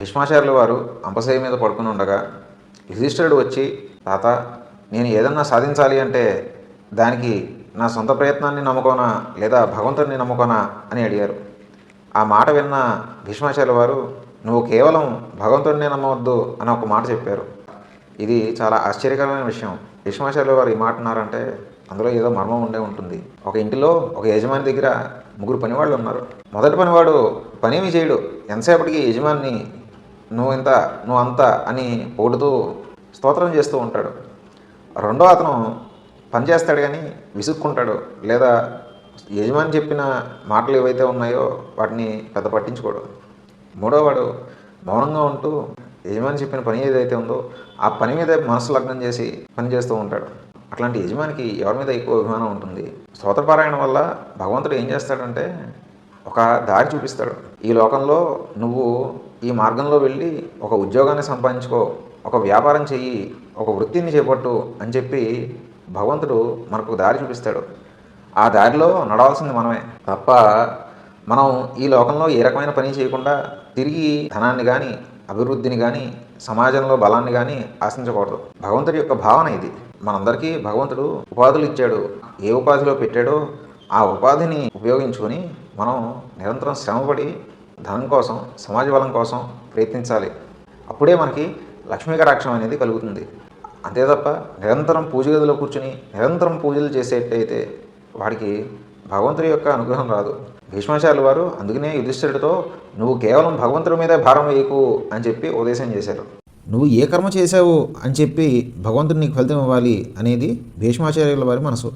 భీష్మాచార్యుల వారు అంపశయ్య మీద పడుకుని ఉండగా యుధిష్ఠిరుడు వచ్చి, తాత, నేను ఏదన్నా సాధించాలి అంటే దానికి నా సొంత ప్రయత్నాన్ని నమ్ముకోనా లేదా భగవంతుడిని నమ్ముకోనా అని అడిగారు. ఆ మాట విన్న భీష్మాచార్యుల వారు, నువ్వు కేవలం భగవంతుడినే నమ్మవద్దు అని ఒక మాట చెప్పారు. ఇది చాలా ఆశ్చర్యకరమైన విషయం. భీష్మాచార్యుల వారు ఈ మాట అన్నారంటే అందులో ఏదో మర్మం ఉండే ఉంటుంది. ఒక ఇంటిలో ఒక యజమాని దగ్గర 3 పనివాళ్ళు ఉన్నారు. మొదటి పనివాడు పనేమి చేయడు. ఎంతసేపటికి యజమాని నువ్వు ఇంత, నువ్వు అంత అని పొగుడుతూ స్తోత్రం చేస్తూ ఉంటాడు. రెండో అతను పని చేస్తాడు కానీ విసుక్కుంటాడు, లేదా యజమాని చెప్పిన మాటలు ఏవైతే ఉన్నాయో వాటిని పెద్ద పట్టించుకోడు. మూడోవాడు మౌనంగా ఉంటూ యజమాని చెప్పిన పని ఏదైతే ఉందో ఆ పని మీద మనసు లగ్నం చేసి పని చేస్తూ ఉంటాడు. అట్లాంటి యజమానికి ఎవరి మీద ఎక్కువ అభిమానం ఉంటుంది? స్తోత్రపారాయణ వల్ల భగవంతుడు ఏం చేస్తాడంటే ఒక దారి చూపిస్తాడు. ఈ లోకంలో నువ్వు ఈ మార్గంలో వెళ్ళి ఒక ఉద్యోగాన్ని సంపాదించుకో, ఒక వ్యాపారం చెయ్యి, ఒక వృత్తిని చేపట్టు అని చెప్పి భగవంతుడు మనకు దారి చూపిస్తాడు. ఆ దారిలో నడవాల్సింది మనమే తప్ప మనం ఈ లోకంలో ఏ రకమైన పని చేయకుండా తిరిగి ధనాన్ని కానీ, అభివృద్ధిని కానీ, సమాజంలో బలాన్ని కానీ ఆశించకూడదు. భగవంతుడి యొక్క భావన ఇది. మనందరికీ భగవంతుడు ఉపాధులు ఇచ్చాడు. ఏ ఉపాధిలో పెట్టాడో ఆ ఉపాధిని ఉపయోగించుకొని మనం నిరంతరం శ్రమపడి ధనం కోసం, సమాజ బలం కోసం ప్రయత్నించాలి. అప్పుడే మనకి లక్ష్మీ కటాక్షం అనేది కలుగుతుంది. అంతే తప్ప నిరంతరం పూజ గదిలో కూర్చుని నిరంతరం పూజలు చేసేటైతే వాడికి భగవంతుడి యొక్క అనుగ్రహం రాదు. భీష్మాచార్యుల వారు అందుకనే యుధిష్ఠిరుడితో నువ్వు కేవలం భగవంతుడి మీదే భారం వేయకు అని చెప్పి ఉపదేశం చేశారు. నువ్వు ఏ కర్మ చేశావు అని చెప్పి భగవంతుడు నీకు ఫలితం ఇవ్వాలి అనేది భీష్మాచార్యుల వారి మనసు.